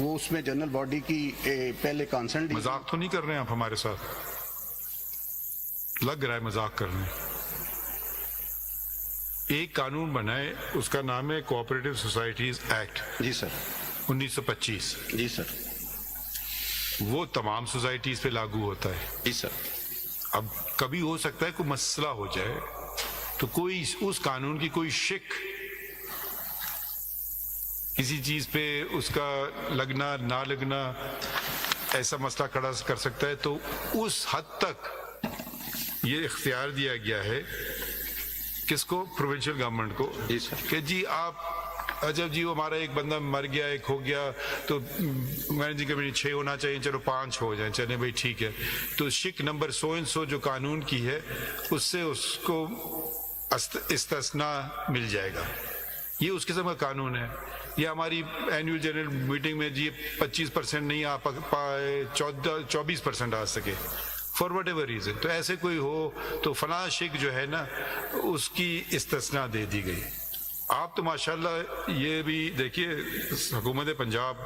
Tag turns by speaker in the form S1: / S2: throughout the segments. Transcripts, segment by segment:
S1: وہ اس میں general body کی پہلے کانسنٹ.
S2: مذاق تو نہیں کر رہے ہیں آپ ہمارے ساتھ؟ لگ رہا ہے مذاق کرنے. ایک قانون بنائے, اس کا نام ہے کوآپریٹو سوسائٹیز ایکٹ.
S1: جی سر.
S2: 1925.
S1: جی سر.
S2: وہ تمام سوسائٹیز پہ لاگو ہوتا ہے.
S1: جی سر.
S2: اب کبھی ہو سکتا ہے کوئی مسئلہ ہو جائے تو کوئی اس قانون کی کوئی شک کسی چیز پہ اس کا لگنا نہ لگنا ایسا مسئلہ کھڑا کر سکتا ہے, تو اس حد تک یہ اختیار دیا گیا ہے کس کو؟ پروونشل گورنمنٹ کو, کہ جی آپ اجب جی ہمارا ایک بندہ مر گیا, ایک ہو گیا, تو مینیجنگ کمیٹی 6 ہونا چاہیے, چلو 5 ہو جائیں, چلیں بھائی ٹھیک ہے. تو شک نمبر سو اینڈ سو جو قانون کی ہے اس سے اس کو استثناء مل جائے گا. یہ اس قسم کا قانون ہے. یہ ہماری اینوئل جنرل میٹنگ میں جی 25% نہیں آ پائے, 24% آ سکے, فار وٹ ایور ریزن. تو ایسے کوئی ہو تو فلاں شک جو ہے نا اس کی استثناء دے دی گئی. آپ تو ماشاءاللہ یہ بھی دیکھیے حکومت پنجاب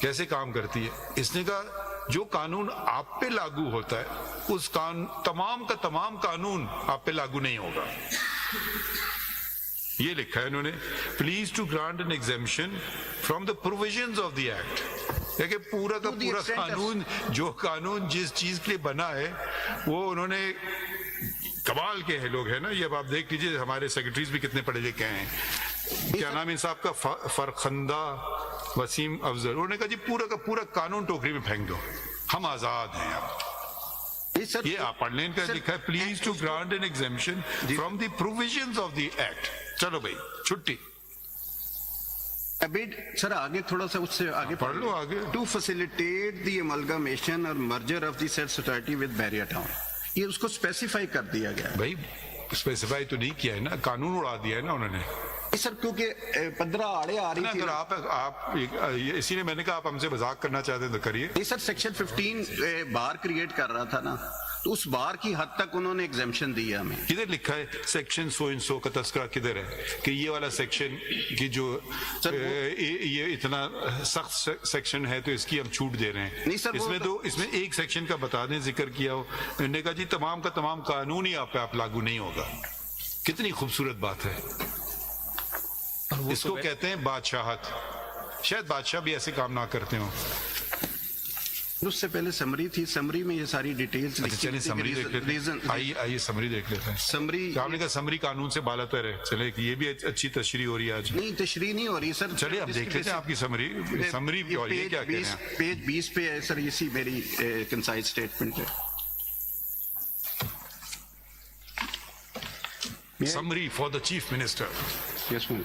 S2: کیسے کام کرتی ہے. اس نے کہا جو قانون آپ پہ لاگو ہوتا ہے اس تمام کا تمام قانون آپ پہ لاگو نہیں ہوگا. یہ لکھا ہے انہوں نے, please to grant an exemption from the provisions of the act. کہ پورا کا پورا قانون, جو قانون جس چیز کے لیے بنا ہے وہ انہوں نے کمال کے لوگ ہیں نا. یہ اب آپ دیکھ لیجیے ہمارے سیکرٹریز بھی کتنے پڑھے لکھے ہیں. کیا نام ہے صاحب کا؟ فرخندہ وسیم افضل. انہوں نے کہا جی پورا کا پورا قانون ٹوکری میں پھینک دو, ہم آزاد ہیں. اب یہ آپ پڑھ لیں, ان کا لکھا ہے please to grant an exemption from the provisions of the act. چلو بھائی چھٹی.
S1: ابھی سر آگے تھوڑا سا اس سے آگے
S2: پڑھ لو آگے.
S1: ٹو فیسیلیٹیٹ دی املگمیشن اور merger of the said society with Bahria Town. یہ اس کو اسپیسیفائی کر دیا گیا.
S2: بھائی اسپیسیفائی تو نہیں کیا ہے نا, قانون اڑا دیا ہے نا انہوں نے.
S1: سر کیونکہ 15 آڑے آ رہی تھی.
S2: اگر آپ اسی لیے میں نے کہا آپ ہم سے مذاق کرنا چاہتے ہیں تو کریے.
S1: نہیں سر, سیکشن 15 بار کریٹ کر رہا تھا نا, تو اس بار کی حد تک انہوں نے ایگزیمپشن دی ہے ہمیں.
S2: کدھر لکھا ہے سیکشن سو ان سو کا تذکرہ کدھر ہے کہ یہ والا سیکشن کی جو یہ اتنا سخت سیکشن ہے تو اس کی ہم چھوٹ دے رہے ہیں؟ اس میں ایک سیکشن کا بتا دیں ذکر کیا ہو. انہوں نے کہا جی تمام کا تمام قانون ہی آپ پہ لاگو نہیں ہوگا. کتنی خوبصورت بات ہے. اس کو کہتے ہیں بادشاہت. شاید بادشاہ بھی ایسے کام نہ کرتے ہوں.
S1: اس سے پہلے سمری تھی, سمری میں یہ ساری ڈیٹیلز
S2: چلیں سمری دیکھ لیتے ہیں. آئیے سمری دیکھ لیتے ہیں.
S1: سمری
S2: آپ نے کہا سمری قانون سے بالا تر ہے. چلے یہ بھی اچھی تشریح ہو رہی ہے آج.
S1: نہیں تشریح نہیں ہو رہی سر.
S2: چلیے اب دیکھ لیتے ہیں آپ کی سمری اور یہ کیا کہہ رہے ہیں.
S1: پیج 20 پہ ہے سر, اسی میری کنسائز اسٹیٹمنٹ ہے.
S2: Summary for the chief minister.
S1: Yes ma'am.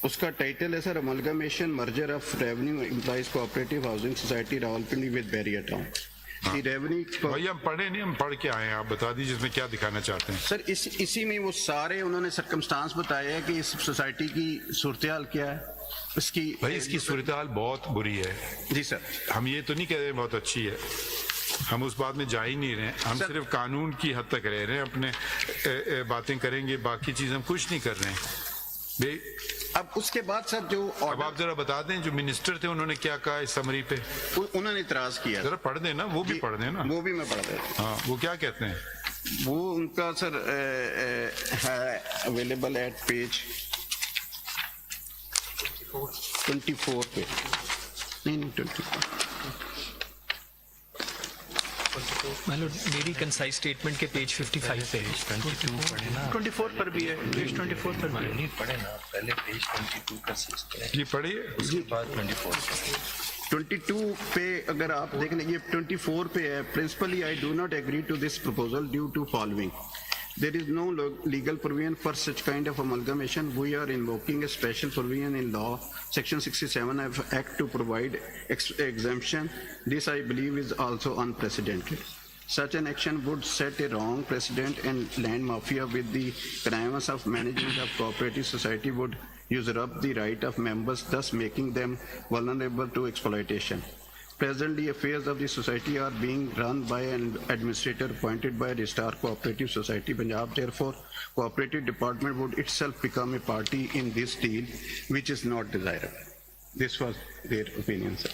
S1: اس کا ٹائٹل ہے sir amalgamation merger of revenue employees cooperative housing society Rawalpindi with Bahria town.
S2: بھائی ہم پڑھے نہیں, ہم پڑھ کے آئے ہیں. آپ بتا دیجیے اس میں کیا دکھانا چاہتے ہیں.
S1: سر اسی میں وہ سارے انہوں نے سرکمسٹانس بتایا ہے کہ اس سوسائٹی کی صورتحال کیا ہے. اس کی
S2: صورتحال بہت بری ہے.
S1: جی سر.
S2: ہم یہ تو نہیں کہہ رہے بہت اچھی ہے, ہم اس بات میں جا ہی نہیں رہے. ہم صرف قانون کی حد تک رہ رہے ہیں, اپنے باتیں کریں گے, باقی چیز ہم کچھ نہیں کر رہے ہیں.
S1: اب اس کے بعد سر جو
S2: اب آپ ذرا بتا دیں جو منسٹر تھے انہوں نے کیا کہا اس سمری پہ.
S1: انہوں نے اعتراض کیا.
S2: ذرا پڑھ دیں نا, وہ بھی پڑھ دیں نا.
S1: وہ بھی میں پڑھ دیتا ہوں.
S2: ہاں وہ کیا کہتے ہیں.
S1: وہ ان کا سر ہے اویلیبل ایٹ پیج 24 پہ. نہیں 24
S3: میری کنسائز اسٹیٹمنٹ کے پیج 55 پہ
S1: 24 پر بھی ہے. پیج 24 پر بھی
S4: نہیں پڑھے نا, پہلے پیج 22 کا
S2: جی پڑھیے,
S4: اس کے بعد
S1: 22 پہ اگر آپ دیکھیں یہ 24 پہ ہے. Principally I do not agree to this proposal due to following. There is no legal provision for such kind of amalgamation. We are invoking a special provision in law, Section 67 of Act to provide exemption. This, I believe, is also unprecedented. Such an action would set a wrong precedent, and land mafia with the connivance of management of cooperative society would usurp the right of members, thus making them vulnerable to exploitation. Presently, affairs of the society are being run by an administrator appointed by Registrar Cooperative Society Punjab. Therefore, Cooperative Department would itself become a party in this deal, which is not desirable. This was their opinion, sir.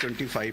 S1: 25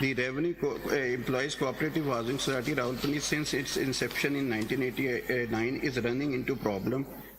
S1: The Revenue Employees Cooperative Housing Society Rawalpindi since its inception in 1989 is running into problem